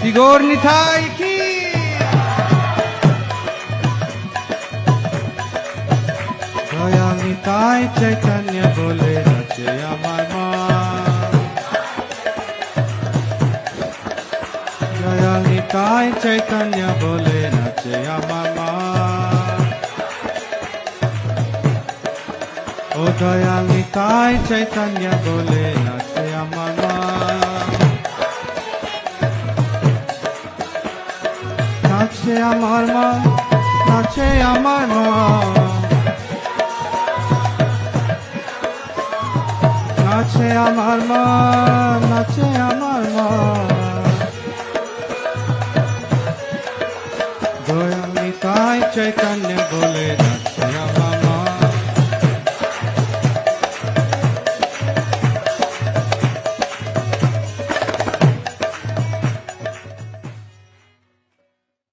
Igor Nitai ki Daya Nitai Chaitanya bole nache amar মান Daya Nitai Chaitanya bole nache amar মান O Daya Nitai Chaitanya bole nache amar মান নাচে আমার মা নাচে আমার মা নাচে আমার মা নাচে আমার মা দয়াল নিতাই চৈতন্য বলে